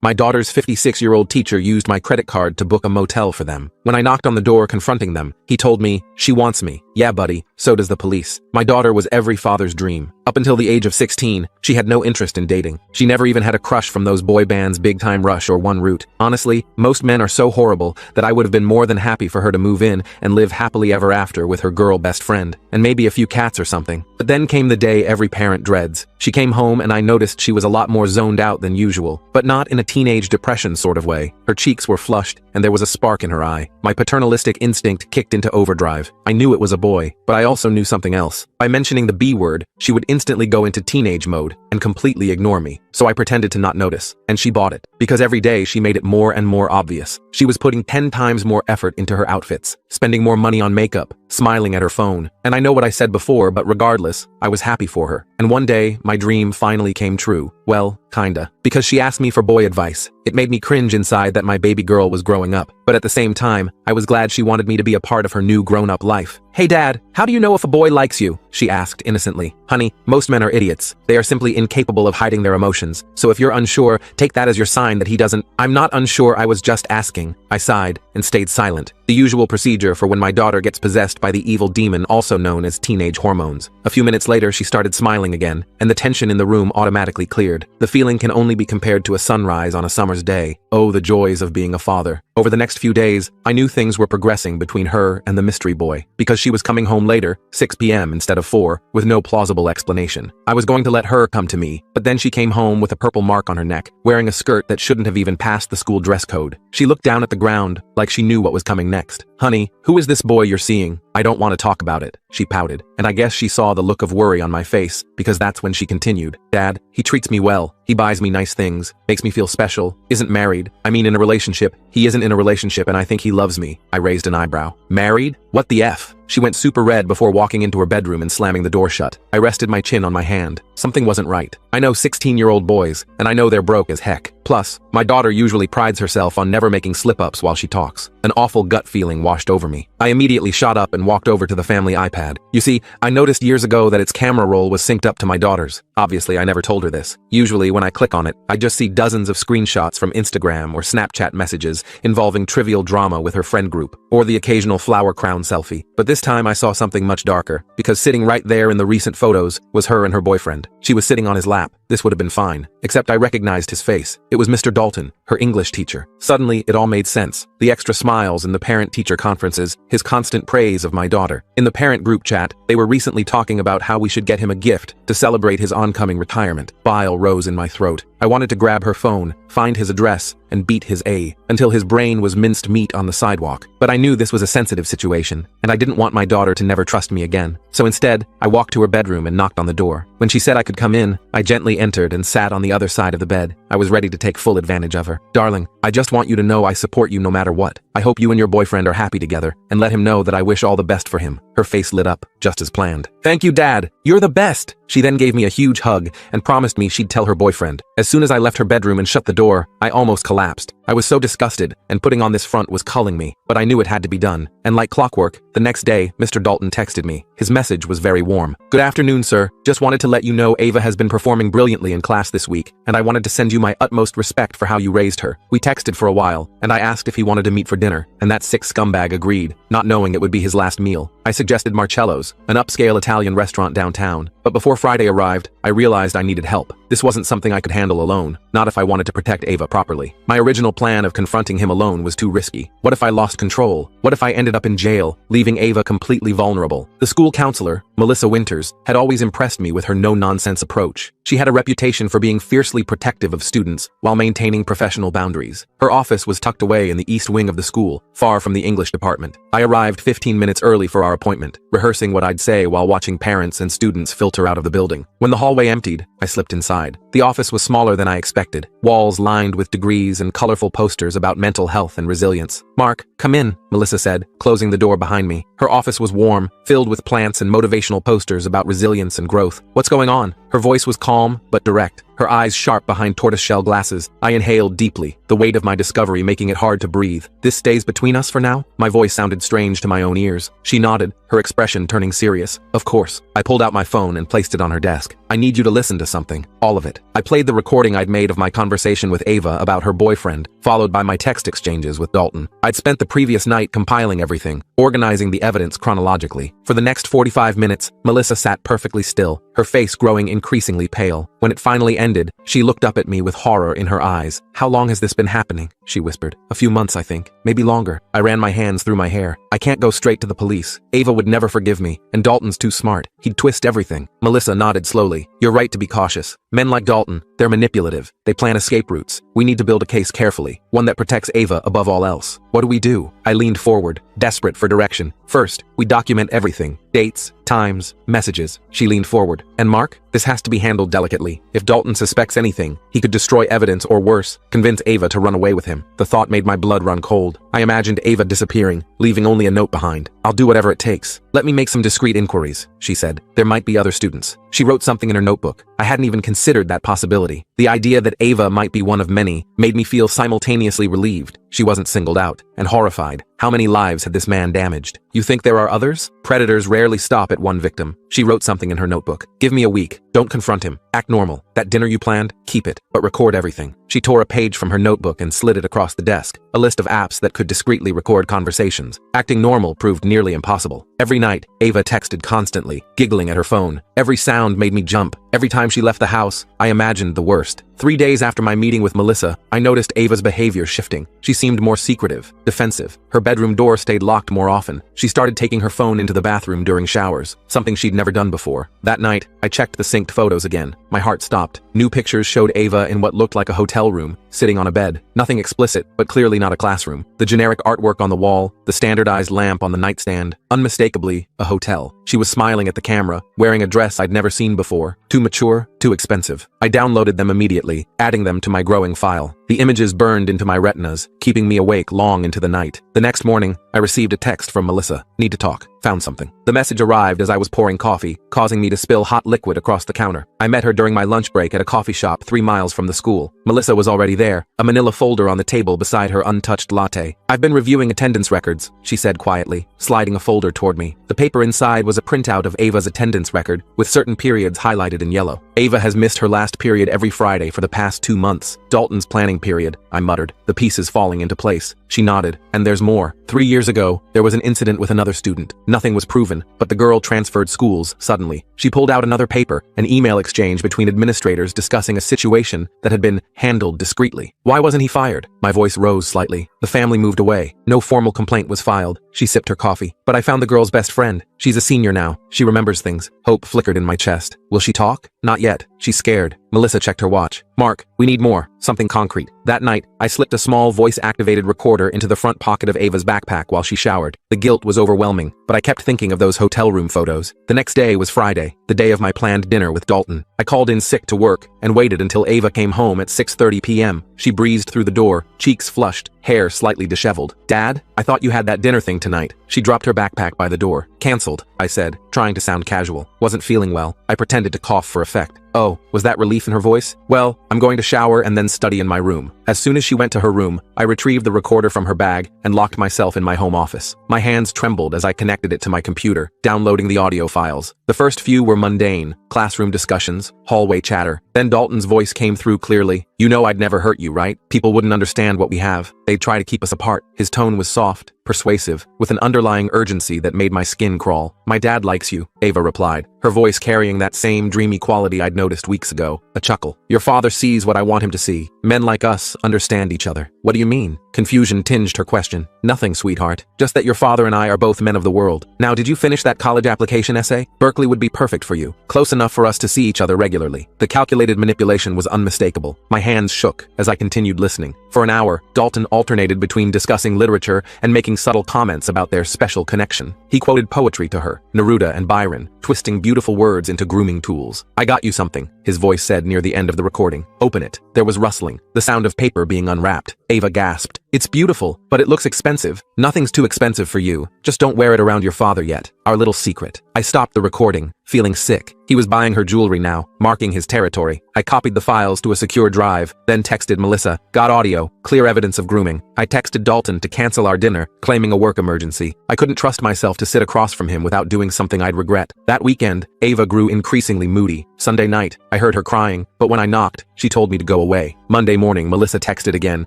My daughter's 56-year-old teacher used my credit card to book a motel for them. When I knocked on the door confronting them, he told me, "She wants me." Yeah, buddy, so does the police. My daughter was every father's dream. Up until the age of 16, she had no interest in dating. She never even had a crush from those boy bands Big Time Rush or One Root. Honestly, most men are so horrible that I would have been more than happy for her to move in and live happily ever after with her girl best friend, and maybe a few cats or something. But then came the day every parent dreads. She came home and I noticed she was a lot more zoned out than usual, but not in a teenage depression sort of way. Her cheeks were flushed and there was a spark in her eye. My paternalistic instinct kicked into overdrive. I knew it was a boy, but I also knew something else. By mentioning the B word, she would instantly go into teenage mode and completely ignore me. So I pretended to not notice, and she bought it. Because every day she made it more and more obvious. She was putting 10 times more effort into her outfits, spending more money on makeup, smiling at her phone. And I know what I said before, but regardless, I was happy for her. And one day, my dream finally came true. Well, kinda. Because she asked me for boy advice. It made me cringe inside that my baby girl was growing up. But at the same time, I was glad she wanted me to be a part of her new grown-up life. "Hey Dad, how do you know if a boy likes you?" she asked innocently. "Honey, most men are idiots. They are simply incapable of hiding their emotions. So if you're unsure, take that as your sign that he doesn't." "I'm not unsure, I was just asking." I sighed and stayed silent. The usual procedure for when my daughter gets possessed by the evil demon also known as teenage hormones. A few minutes later, she started smiling again, and the tension in the room automatically cleared. The feeling can only be compared to a sunrise on a summer's day. Oh, the joys of being a father. Over the next few days, I knew things were progressing between her and the mystery boy, because she was coming home later, 6 p.m. instead of 4, with no plausible explanation. I was going to let her come to me, but then she came home with a purple mark on her neck, wearing a skirt that shouldn't have even passed the school dress code. She looked down at the ground, like she knew what was coming next. "Honey, who is this boy you're seeing?" "I don't want to talk about it," she pouted, and I guess she saw the look of worry on my face, because that's when she continued. "Dad, he treats me well. He buys me nice things, makes me feel special, isn't married. I mean in a relationship. He isn't in a relationship and I think he loves me." I raised an eyebrow. "Married? What the F?" She went super red before walking into her bedroom and slamming the door shut. I rested my chin on my hand. Something wasn't right. I know 16-year-old boys, and I know they're broke as heck. Plus, my daughter usually prides herself on never making slip-ups while she talks. An awful gut feeling washed over me. I immediately shot up and walked over to the family iPad. You see, I noticed years ago that its camera roll was synced up to my daughter's. Obviously, I never told her this. Usually, when I click on it, I just see dozens of screenshots from Instagram or Snapchat messages involving trivial drama with her friend group, or the occasional flower crown selfie. But this time I saw something much darker, because sitting right there in the recent photos was her and her boyfriend. She was sitting on his lap. This would have been fine, except I recognized his face. It was Mr. Dalton, her English teacher. Suddenly, it all made sense. The extra smiles in the parent-teacher conferences, his constant praise of my daughter. In the parent group chat, they were recently talking about how we should get him a gift to celebrate his oncoming retirement. Bile rose in my throat. I wanted to grab her phone, find his address, and beat his A until his brain was minced meat on the sidewalk. But I knew this was a sensitive situation, and I didn't want my daughter to never trust me again. So instead, I walked to her bedroom and knocked on the door. When she said I could come in, I gently entered and sat on the other side of the bed. I was ready to take full advantage of her. "Darling, I just want you to know I support you no matter what. I hope you and your boyfriend are happy together, and let him know that I wish all the best for him." Her face lit up, just as planned. "Thank you, Dad. You're the best." She then gave me a huge hug and promised me she'd tell her boyfriend. As soon as I left her bedroom and shut the door, I almost collapsed. I was so disgusted, and putting on this front was culling me, but I knew it had to be done. And like clockwork, the next day, Mr. Dalton texted me. His message was very warm. "Good afternoon, sir. Just wanted to let you know Ava has been performing brilliantly in class this week, and I wanted to send you my utmost respect for how you raised her." We texted for a while, and I asked if he wanted to meet for dinner, and that sick scumbag agreed, not knowing it would be his last meal. I suggested Marcello's, an upscale Italian restaurant downtown. But before Friday arrived, I realized I needed help. This wasn't something I could handle alone, not if I wanted to protect Ava properly. My original plan of confronting him alone was too risky. What if I lost control? What if I ended up in jail, leaving Ava completely vulnerable? The school counselor, Melissa Winters, had always impressed me with her no-nonsense approach. She had a reputation for being fiercely protective of students while maintaining professional boundaries. Her office was tucked away in the east wing of the school, far from the English department. I arrived 15 minutes early for our appointment, rehearsing what I'd say while watching parents and students filter out of the building. When the hallway emptied, I slipped inside. The office was smaller than I expected, walls lined with degrees and colorful posters about mental health and resilience. "Mark, come in," Melissa said, closing the door behind me. Her office was warm, filled with plants and motivational posters about resilience and growth. "What's going on?" Her voice was calm but direct. her eyes sharp behind tortoiseshell glasses. I inhaled deeply, the weight of my discovery making it hard to breathe. This stays between us for now? My voice sounded strange to my own ears. She nodded, her expression turning serious. Of course. I pulled out my phone and placed it on her desk. I need you to listen to something. All of it. I played the recording I'd made of my conversation with Ava about her boyfriend, followed by my text exchanges with Dalton. I'd spent the previous night compiling everything, organizing the evidence chronologically. For the next 45 minutes, Melissa sat perfectly still, her face growing increasingly pale. When it finally ended, she looked up at me with horror in her eyes. How long has this been happening? She whispered. A few months, I think. Maybe longer. I ran my hands through my hair. I can't go straight to the police. Ava would never forgive me, and Dalton's too smart. He'd twist everything. Melissa nodded slowly. You're right to be cautious. Men like Dalton, they're manipulative. They plan escape routes. We need to build a case carefully, one that protects Ava above all else. What do we do? I leaned forward, desperate for direction. First, we document everything. Dates, times, messages. She leaned forward. And Mark? This has to be handled delicately. If Dalton suspects anything, he could destroy evidence or worse, convince Ava to run away with him. The thought made my blood run cold. I imagined Ava disappearing, leaving only a note behind. I'll do whatever it takes. Let me make some discreet inquiries, she said. There might be other students. She wrote something in her notebook. I hadn't even considered that possibility. The idea that Ava might be one of many made me feel simultaneously relieved. She wasn't singled out, and horrified. How many lives had this man damaged? You think there are others? Predators rarely stop at one victim. She wrote something in her notebook. Give me a week. Don't confront him. Act normal. That dinner you planned, keep it, but record everything. She tore a page from her notebook and slid it across the desk. A list of apps that could discreetly record conversations. Acting normal proved nearly impossible. Every night, Ava texted constantly, giggling at her phone. Every sound made me jump. Every time she left the house, I imagined the worst. 3 days after my meeting with Melissa, I noticed Ava's behavior shifting. She seemed more secretive, defensive. Her bedroom door stayed locked more often. She started taking her phone into the bathroom during showers, something she'd never done before. That night, I checked the synced photos again. My heart stopped. New pictures showed Ava in what looked like a hotel room, sitting on a bed. Nothing explicit, but clearly not a classroom. The generic artwork on the wall, the standardized lamp on the nightstand, unmistakably a hotel. She was smiling at the camera, wearing a dress I'd never seen before. Too mature, too expensive. I downloaded them immediately, adding them to my growing file. The images burned into my retinas, keeping me awake long into the night. The next morning, I received a text from Melissa. Need to talk. Found something. The message arrived as I was pouring coffee, causing me to spill hot liquid across the counter. I met her during my lunch break at a coffee shop 3 miles from the school. Melissa was already there, a manila folder on the table beside her untouched latte. I've been reviewing attendance records, she said quietly, sliding a folder toward me. The paper inside was a printout of Ava's attendance record, with certain periods highlighted in yellow. Ava has missed her last period every Friday for the past 2 months. Dalton's planning period, I muttered, the pieces falling into place. She nodded. And there's more. 3 years ago, there was an incident with another student. Nothing was proven, but the girl transferred schools suddenly. She pulled out another paper, an email exchange between administrators discussing a situation that had been handled discreetly. Why wasn't he fired? My voice rose slightly. The family moved away. No formal complaint was filed. She sipped her coffee. But I found the girl's best friend. She's a senior now. She remembers things. Hope flickered in my chest. Will she talk? Not yet. She's scared. Melissa checked her watch. Mark, we need more. Something concrete. That night, I slipped a small voice-activated recorder into the front pocket of Ava's backpack while she showered. The guilt was overwhelming, but I kept thinking of those hotel room photos. The next day was Friday, the day of my planned dinner with Dalton. I called in sick to work and waited until Ava came home at 6:30 p.m. She breezed through the door, cheeks flushed, hair slightly disheveled. Dad, I thought you had that dinner thing tonight. She dropped her backpack by the door. Canceled, I said, trying to sound casual. Wasn't feeling well. I pretended to cough for effect. Oh, was that relief in her voice? Well, I'm going to shower and then study in my room. As soon as she went to her room, I retrieved the recorder from her bag and locked myself in my home office. My hands trembled as I connected it to my computer, downloading the audio files. The first few were mundane, classroom discussions, hallway chatter. Then Dalton's voice came through clearly. You know I'd never hurt you, right? People wouldn't understand what we have. They'd try to keep us apart. His tone was soft, persuasive, with an underlying urgency that made my skin crawl. My dad likes you, Ava replied, her voice carrying that same dreamy quality I'd noticed weeks ago. A chuckle. Your father sees what I want him to see. Men like us understand each other. What do you mean? Confusion tinged her question. Nothing, sweetheart. Just that your father and I are both men of the world. Now, did you finish that college application essay? Berkeley would be perfect for you. Close enough for us to see each other regularly. The calculated manipulation was unmistakable. My hands shook as I continued listening. For an hour, Dalton alternated between discussing literature and making subtle comments about their special connection. He quoted poetry to her, Neruda and Byron, twisting beautiful words into grooming tools. I got you something, his voice said near the end of the recording. Open it. There was rustling, the sound of paper being unwrapped. Ava gasped. It's beautiful, but it looks expensive. Nothing's too expensive for you. Just don't wear it around your father yet. Our little secret. I stopped the recording, feeling sick. He was buying her jewelry now, marking his territory. I copied the files to a secure drive, then texted Melissa. Got audio, clear evidence of grooming. I texted Dalton to cancel our dinner, claiming a work emergency. I couldn't trust myself to sit across from him without doing something I'd regret. That weekend, Ava grew increasingly moody. Sunday night, I heard her crying, but when I knocked, she told me to go away. Monday morning, Melissa texted again.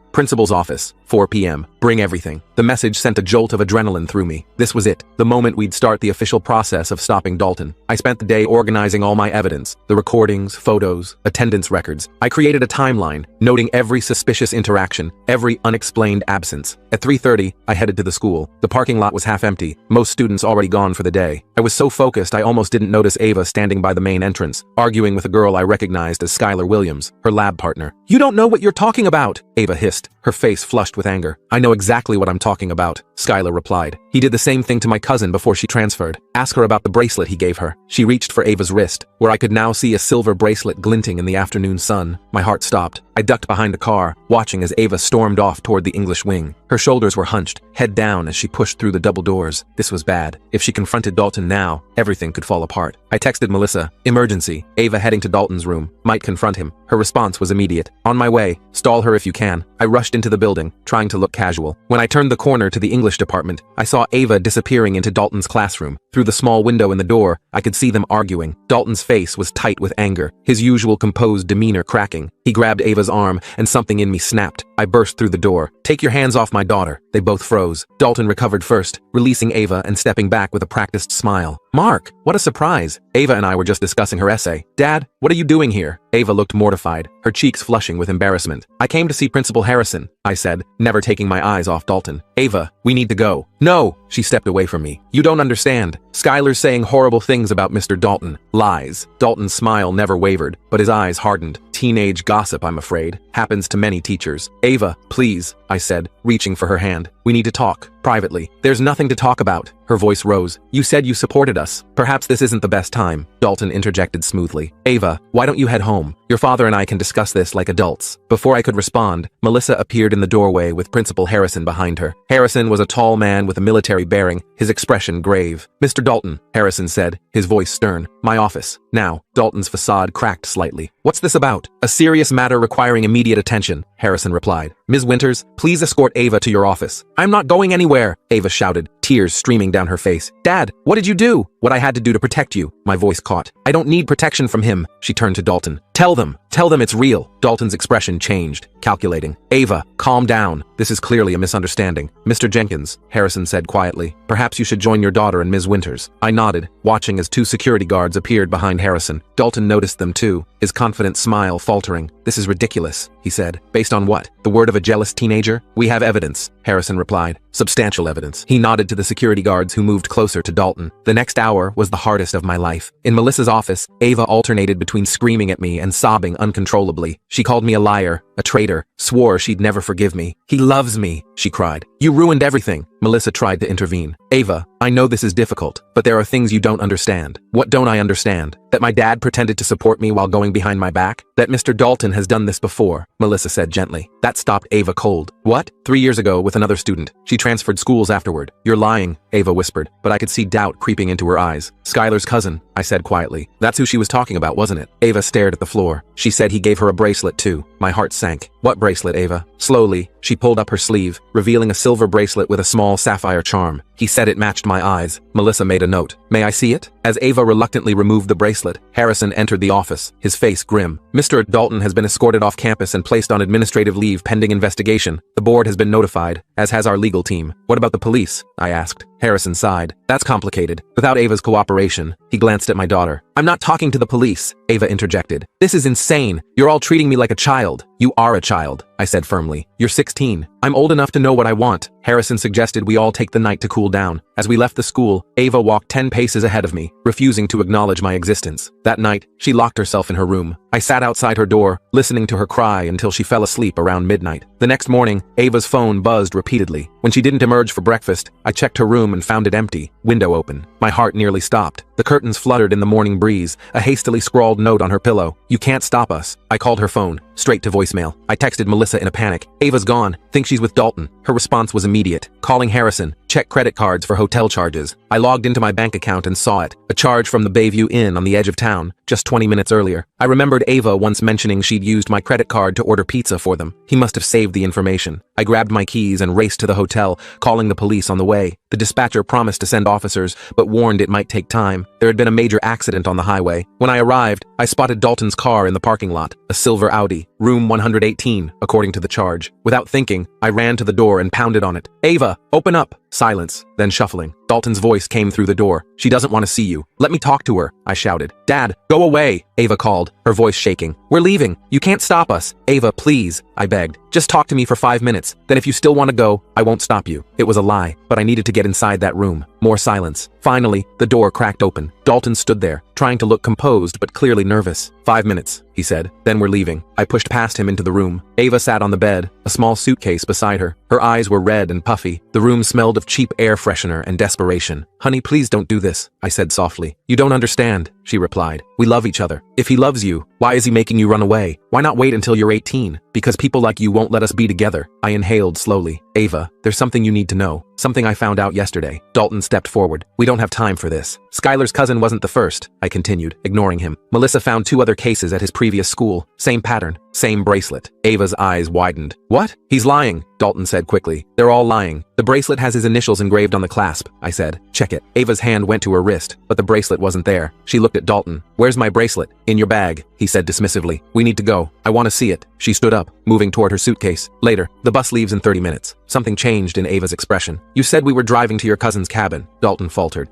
Principal's office, 4 p.m. Bring everything. The message sent a jolt of adrenaline through me. This was it, the moment we'd start the official process of stopping Dalton. I spent the day organizing all my evidence, the recordings, photos, attendance records. I created a timeline, noting every suspicious interaction, every unexplained absence. At 3:30, I headed to the school. The parking lot was half empty, most students already gone for the day. I was so focused I almost didn't notice Ava standing by the main entrance, arguing with a girl I recognized as Skylar Williams, her lab partner. "You don't know what you're talking about," Ava hissed, her face flushed with anger. "I know exactly what I'm talking about," Skylar replied. "He did the same thing to my cousin before she transferred. Ask her about the bracelet he gave her." She reached for Ava's wrist, where I could now see a silver bracelet glinting in the afternoon sun. My heart stopped. I ducked behind a car, watching as Ava stormed off toward the English wing. Her shoulders were hunched, head down as she pushed through the double doors. This was bad. If she confronted Dalton now, everything could fall apart. I texted Melissa. "Emergency. Ava heading to Dalton's room. Might confront him." Her response was immediate. "On my way. Stall her if you can." I rushed into the building, trying to look casual. When I turned the corner to the English department, I saw Ava disappearing into Dalton's classroom. Through the small window in the door, I could see them arguing. Dalton's face was tight with anger, his usual composed demeanor cracking. He grabbed Ava's arm, and something in me snapped. I burst through the door. "Take your hands off my daughter." They both froze. Dalton recovered first, releasing Ava and stepping back with a practiced smile. "Mark, what a surprise." Ava and I were just discussing her essay. "Dad, what are you doing here?" Ava looked mortified, her cheeks flushing with embarrassment. "I came to see Principal Harrison," I said, never taking my eyes off Dalton. "Ava, we need to go." "No," she stepped away from me. "You don't understand. Skylar's saying horrible things about Mr. Dalton." Lies. Dalton's smile never wavered, but his eyes hardened. Teenage gossip, I'm afraid. Happens to many teachers. "Ava, please," I said, reaching for her hand. "We need to talk. Privately." "There's nothing to talk about." Her voice rose. "You said you supported us. Perhaps this isn't the best time." Dalton interjected smoothly. "Ava, why don't you head home? Your father and I can discuss this like adults." Before I could respond, Melissa appeared in the doorway with Principal Harrison behind her. Harrison was a tall man with a military bearing, his expression grave. "Mr. Dalton," Harrison said, his voice stern. "My office. Now." Dalton's facade cracked slightly. "What's this about?" "A serious matter requiring immediate attention," Harrison replied. "Ms. Winters, please escort Ava to your office." "I'm not going anywhere," Ava shouted, tears streaming down her face. "Dad, what did you do?" "What I had to do to protect you," my voice caught. "I don't need protection from him." She turned to Dalton. Tell them it's real." Dalton's expression changed, calculating. "Ava, calm down. This is clearly a misunderstanding." "Mr. Jenkins," Harrison said quietly, "perhaps you should join your daughter and Ms. Winters." I nodded, watching as 2 security guards appeared behind Harrison. Dalton noticed them too, his confident smile faltering. "This is ridiculous," he said. "Based on what? The word of a jealous teenager?" "We have evidence," Harrison replied. "Substantial evidence." He nodded to the security guards who moved closer to Dalton. The next hour was the hardest of my life. In Melissa's office, Ava alternated between screaming at me and sobbing uncontrollably. She called me a liar, a traitor, swore she'd never forgive me. "He loves me," she cried. "You ruined everything." Melissa tried to intervene. "Ava, I know this is difficult, but there are things you don't understand." "What don't I understand?" "That my dad pretended to support me while going behind my back? That Mr. Dalton has done this before," Melissa said gently. That stopped Ava cold. "What?" "3 years ago with another student. She transferred schools afterward." "You're lying," Ava whispered, but I could see doubt creeping into her eyes. "Skylar's cousin," I said quietly. "That's who she was talking about, wasn't it?" Ava stared at the floor. "She said he gave her a bracelet too." My heart sank. "What bracelet, Ava?" Slowly, she pulled up her sleeve, revealing a silver bracelet with a small sapphire charm. "He said it matched my eyes." Melissa made a note. "May I see it?" As Ava reluctantly removed the bracelet, Harrison entered the office, his face grim. "Mr. Dalton has been escorted off campus and placed on administrative leave pending investigation. The board has been notified, as has our legal team." "What about the police?" I asked. Harrison sighed. "That's complicated. Without Ava's cooperation." He glanced at my daughter. "I'm not talking to the police," Ava interjected. "This is insane. You're all treating me like a child." "You are a child," I said firmly. "You're 16. I'm old enough to know what I want." Harrison suggested we all take the night to cool down. As we left the school, Ava walked 10 paces ahead of me, refusing to acknowledge my existence. That night, she locked herself in her room. I sat outside her door, listening to her cry until she fell asleep around midnight. The next morning, Ava's phone buzzed repeatedly. When she didn't emerge for breakfast, I checked her room and found it empty, window open. My heart nearly stopped. The curtains fluttered in the morning breeze, a hastily scrawled note on her pillow. "You can't stop us." I called her phone, straight to voicemail. I texted Melissa in a panic. Ava's gone. Think she's with Dalton. Her response was immediate. Calling Harrison. Check credit cards for hotel charges. I logged into my bank account and saw it. A charge from the Bayview Inn on the edge of town, just 20 minutes earlier. I remembered Ava once mentioning she'd used my credit card to order pizza for them. He must have saved the information. I grabbed my keys and raced to the hotel, calling the police on the way. The dispatcher promised to send officers, but warned it might take time. There had been a major accident on the highway. When I arrived, I spotted Dalton's car in the parking lot, a silver Audi, room 118, according to the charge. Without thinking, I ran to the door and pounded on it. Ava, open up! Silence, then shuffling. Dalton's voice came through the door. She doesn't want to see you. Let me talk to her, I shouted. Dad, go away, Ava called, her voice shaking. We're leaving. You can't stop us. Ava, please, I begged. Just talk to me for 5 minutes. Then if you still want to go, I won't stop you. It was a lie, but I needed to get inside that room. More silence. Finally, the door cracked open. Dalton stood there, trying to look composed but clearly nervous. 5 minutes, he said. Then we're leaving. I pushed past him into the room. Ava sat on the bed, a small suitcase beside her. Her eyes were red and puffy. The room smelled of cheap air freshener and desperation. Honey, please don't do this, I said softly. You don't understand, she replied. We love each other. If he loves you, why is he making you run away? Why not wait until you're 18? Because people like you won't let us be together. I inhaled slowly. Ava, there's something you need to know. Something I found out yesterday. Dalton stepped forward. We don't have time for this. Skylar's cousin wasn't the first, I continued, ignoring him. Melissa found 2 other cases at his previous school. Same pattern, same bracelet. Ava's eyes widened. What? He's lying, Dalton said quickly. They're all lying. The bracelet has his initials engraved on the clasp, I said. Check it. Ava's hand went to her wrist, but the bracelet wasn't there. She looked at Dalton. Where's my bracelet? In your bag, he said dismissively. We need to go. I want to see it. She stood up, moving toward her suitcase. Later, the bus leaves in 30 minutes. Something changed in Ava's expression. You said we were driving to your cousin's cabin, Dalton faltered.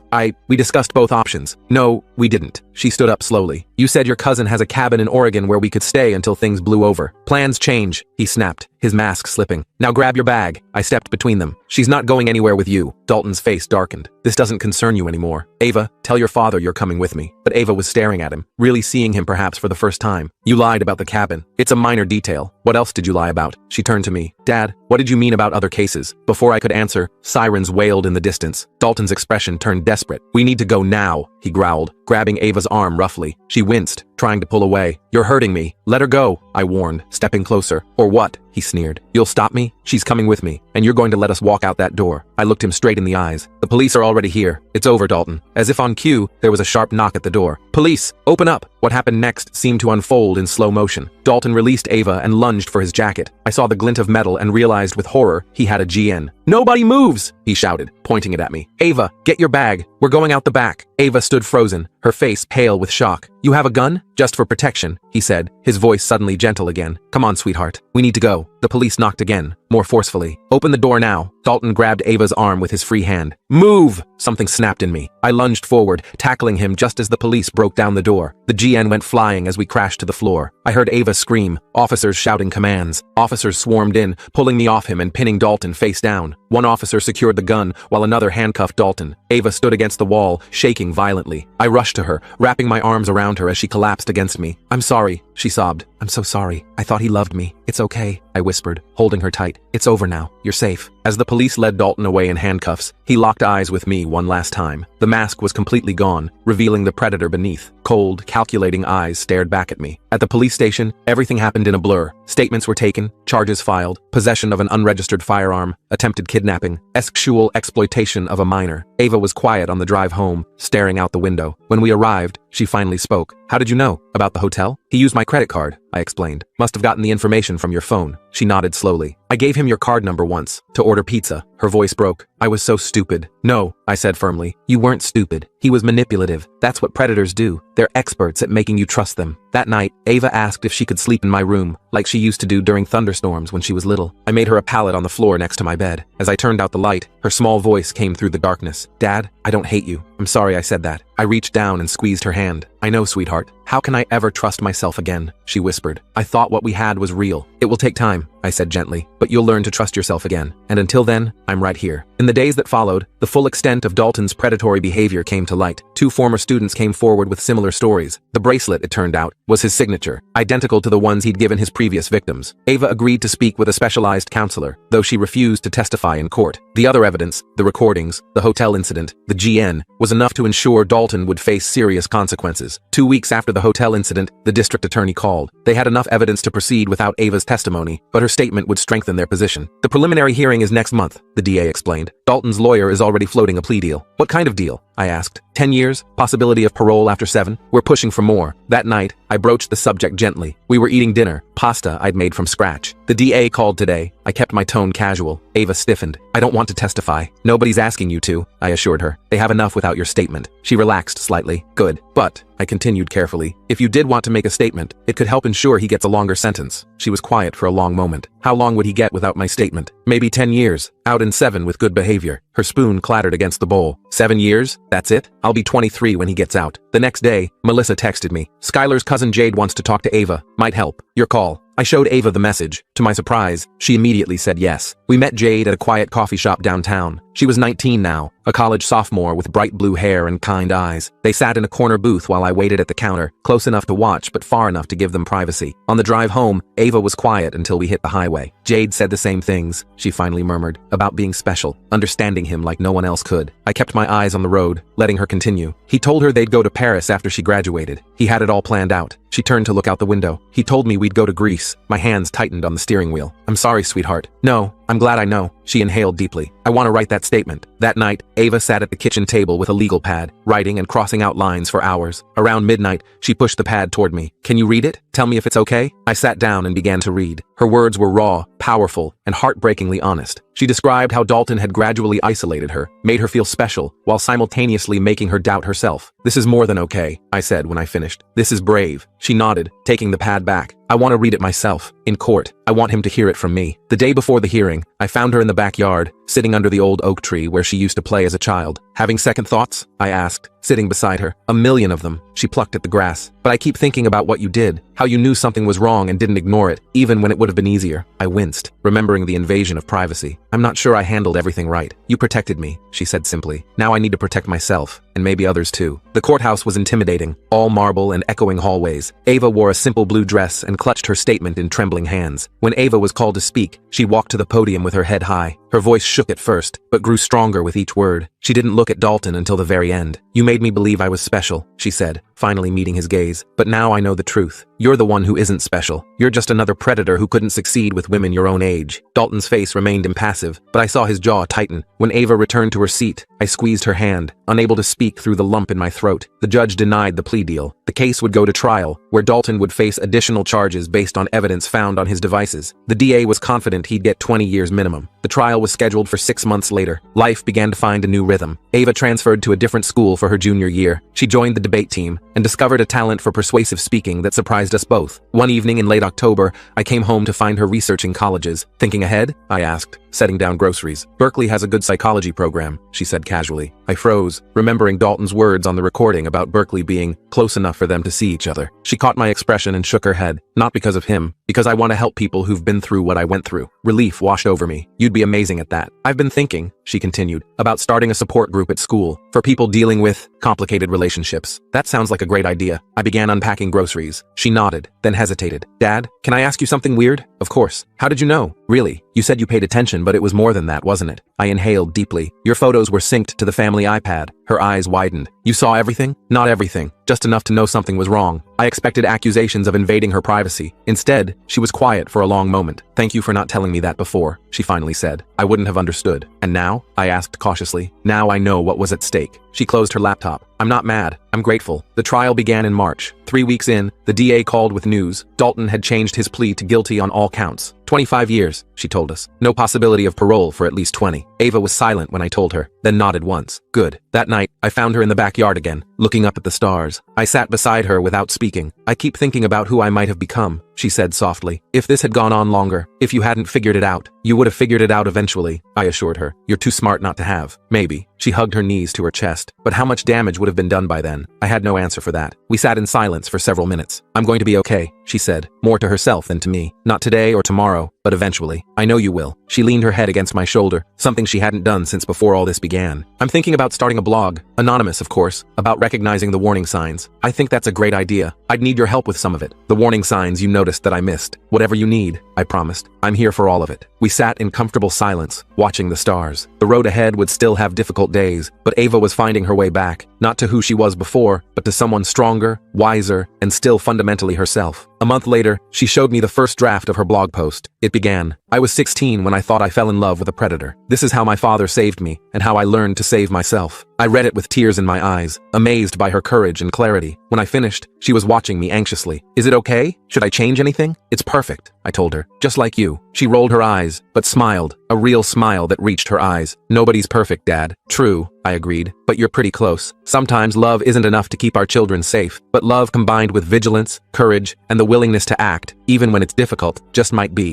We discussed both options. No, we didn't. She stood up slowly. You said your cousin has a cabin in Oregon where we could stay until things blew over. Plans change, he snapped, his mask slipping. Now grab your bag. I stepped between them. She's not going anywhere with you. Dalton's face darkened. This doesn't concern you anymore. Ava, tell your father you're coming with me. But Ava was staring at him, really seeing him perhaps for the first time. You lied about the cabin. It's a minor detail. What else did you lie about? She turned to me. Dad, what did you mean about other cases? Before I could answer, sirens wailed in the distance. Dalton's expression turned desperate. We need to go now, he growled, grabbing Ava's arm roughly. She winced, trying to pull away. You're hurting me. Let her go, I warned, stepping closer. Or what? He sneered. You'll stop me? She's coming with me, and you're going to let us walk out that door. I looked him straight in the eyes. The police are already here. It's over, Dalton. As if on cue, there was a sharp knock at the door. Police, open up! What happened next seemed to unfold in slow motion. Dalton released Ava and lunged for his jacket. I saw the glint of metal and realized with horror he had a GN. Nobody moves, he shouted, pointing it at me. Ava, get your bag. We're going out the back. Ava stood frozen, her face pale with shock. You have a gun? Just for protection, he said, his voice suddenly gentle again. Come on, sweetheart. We need to go. The police knocked again, more forcefully. Open the door now. Dalton grabbed Ava's arm with his free hand. Move! Something snapped in me. I lunged forward, tackling him just as the police broke down the door. The GN went flying as we crashed to the floor. I heard Ava scream, officers shouting commands. Officers swarmed in, pulling me off him and pinning Dalton face down. One officer secured the gun, while another handcuffed Dalton. Ava stood against the wall, shaking violently. I rushed to her, wrapping my arms around her as she collapsed against me. I'm sorry, she sobbed. I'm so sorry. I thought he loved me. It's okay, I whispered, holding her tight. It's over now. You're safe. As the police led Dalton away in handcuffs, he locked eyes with me one last time. The mask was completely gone, revealing the predator beneath. Cold, calculating eyes stared back at me. At the police station, everything happened in a blur. Statements were taken, charges filed, possession of an unregistered firearm, attempted kidnapping, sexual exploitation of a minor. Ava was quiet on the drive home, staring out the window. When we arrived, she finally spoke. How did you know? About the hotel? He used my credit card, I explained. Must have gotten the information from your phone. She nodded slowly. I gave him your card number once, to order pizza. Her voice broke. I was so stupid. No, I said firmly. You weren't stupid. He was manipulative. That's what predators do. They're experts at making you trust them. That night, Ava asked if she could sleep in my room, like she used to do during thunderstorms when she was little. I made her a pallet on the floor next to my bed. As I turned out the light, her small voice came through the darkness. Dad, I don't hate you. I'm sorry I said that. I reached down and squeezed her hand. I know, sweetheart. How can I ever trust myself again? She whispered. I thought what we had was real. It will take time. I said gently, but you'll learn to trust yourself again. And until then, I'm right here. In the days that followed, the full extent of Dalton's predatory behavior came to light. 2 former students came forward with similar stories. The bracelet, it turned out, was his signature, identical to the ones he'd given his previous victims. Ava agreed to speak with a specialized counselor, though she refused to testify in court. The other evidence, the recordings, the hotel incident, the GN, was enough to ensure Dalton would face serious consequences. 2 weeks after the hotel incident, the district attorney called. They had enough evidence to proceed without Ava's testimony, but her statement would strengthen their position. The preliminary hearing is next month, the DA explained. Dalton's lawyer is already floating a plea deal. What kind of deal? I asked. 10 years? Possibility of parole after 7? We're pushing for more. That night, I broached the subject gently. We were eating dinner, pasta I'd made from scratch. The DA called today. I kept my tone casual. Ava stiffened. I don't want to testify. Nobody's asking you to, I assured her. They have enough without your statement. She relaxed slightly. Good. But, I continued carefully, if you did want to make a statement, it could help ensure he gets a longer sentence. She was quiet for a long moment. How long would he get without my statement? Maybe 10 years. Out in 7 with good behavior. Her spoon clattered against the bowl. 7 years? That's it? I'll be 23 when he gets out. The next day, Melissa texted me. Skylar's cousin Jade wants to talk to Ava. Might help. Your call. I showed Ava the message. To my surprise, she immediately said yes. We met Jade at a quiet coffee shop downtown. She was 19 now, a college sophomore with bright blue hair and kind eyes. They sat in a corner booth while I waited at the counter, close enough to watch but far enough to give them privacy. On the drive home, Ava was quiet until we hit the highway. Jade said the same things, she finally murmured, about being special, understanding him like no one else could. I kept my eyes on the road, letting her continue. He told her they'd go to Paris after she graduated. He had it all planned out. She turned to look out the window. He told me we'd go to Greece. My hands tightened on the steering wheel. I'm sorry, sweetheart. No, I'm glad I know. She inhaled deeply. I want to write that statement. That night, Ava sat at the kitchen table with a legal pad, writing and crossing out lines for hours. Around midnight, she pushed the pad toward me. Can you read it? Tell me if it's okay? I sat down and began to read. Her words were raw, powerful, and heartbreakingly honest. She described how Dalton had gradually isolated her, made her feel special, while simultaneously making her doubt herself. This is more than okay, I said when I finished. This is brave. She nodded, taking the pad back. I want to read it myself, in court. I want him to hear it from me. The day before the hearing, I found her in the backyard, sitting under the old oak tree where she used to play as a child. Having second thoughts? I asked, sitting beside her. A million of them. She plucked at the grass. But I keep thinking about what you did, how you knew something was wrong and didn't ignore it, even when it would have been easier. I winced, remembering the invasion of privacy. I'm not sure I handled everything right. You protected me, she said simply. Now I need to protect myself, and maybe others too. The courthouse was intimidating, all marble and echoing hallways. Ava wore a simple blue dress and clutched her statement in trembling hands. When Ava was called to speak, she walked to the podium with her head high. Her voice shook at first, but grew stronger with each word. She didn't look at Dalton until the very end. You made me believe I was special, she said, finally meeting his gaze. But now I know the truth. You're the one who isn't special. You're just another predator who couldn't succeed with women your own age. Dalton's face remained impassive, but I saw his jaw tighten. When Ava returned to her seat, I squeezed her hand, unable to speak through the lump in my throat. The judge denied the plea deal. The case would go to trial, where Dalton would face additional charges based on evidence found on his devices. The DA was confident he'd get 20 years minimum. The trial was scheduled for 6 months later. Life began to find a new rhythm. Ava transferred to a different school for her junior year. She joined the debate team and discovered a talent for persuasive speaking that surprised us both. One evening in late October, I came home to find her researching colleges. Thinking ahead? I asked, setting down groceries. Berkeley has a good psychology program, she said casually. I froze, remembering Dalton's words on the recording about Berkeley being close enough for them to see each other. She caught my expression and shook her head. Not because of him, because I want to help people who've been through what I went through. Relief washed over me. You'd be amazing at that. I've been thinking, she continued, about starting a support group at school for people dealing with complicated relationships. That sounds like a great idea. I began unpacking groceries. She nodded, then hesitated. Dad, can I ask you something weird? Of course. How did you know? Really? You said you paid attention, but it was more than that, wasn't it? I inhaled deeply. Your photos were synced to the family iPad. Her eyes widened. You saw everything? Not everything. Just enough to know something was wrong. I expected accusations of invading her privacy. Instead, she was quiet for a long moment. Thank you for not telling me that before, she finally said. I wouldn't have understood. And now? I asked cautiously. Now I know what was at stake. She closed her laptop. I'm not mad. I'm grateful. The trial began in March. 3 weeks in, the DA called with news. Dalton had changed his plea to guilty on all counts. 25 years, she told us. No possibility of parole for at least 20. Ava was silent when I told her, then nodded once. Good. That night, I found her in the backyard again, looking up at the stars. I sat beside her without speaking. I keep thinking about who I might have become, she said softly. If this had gone on longer, if you hadn't figured it out, you would have figured it out eventually, I assured her. You're too smart not to have. Maybe. She hugged her knees to her chest. But how much damage would have been done by then? I had no answer for that. We sat in silence for several minutes. I'm going to be okay, she said, more to herself than to me. Not today or tomorrow, but eventually. I know you will. She leaned her head against my shoulder, something she hadn't done since before all this began. I'm thinking about starting a blog, anonymous of course, about recognizing the warning signs. I think that's a great idea. I'd need your help with some of it. The warning signs you noticed that I missed. Whatever you need, I promised. I'm here for all of it. We sat in comfortable silence, watching the stars. The road ahead would still have difficult days, but Ava was finding her way back, not to who she was before, but to someone stronger, wiser, and still fundamentally herself. A month later, she showed me the first draft of her blog post. It began, I was 16 when I thought I fell in love with a predator. This is how my father saved me, and how I learned to save myself. I read it with tears in my eyes, amazed by her courage and clarity. When I finished, she was watching me anxiously. Is it okay? Should I change anything? It's perfect, I told her. Just like you. She rolled her eyes, but smiled, a real smile that reached her eyes. Nobody's perfect, Dad. True, I agreed, but you're pretty close. Sometimes love isn't enough to keep our children safe, but love combined with vigilance, courage, and the willingness to act, even when it's difficult, just might be.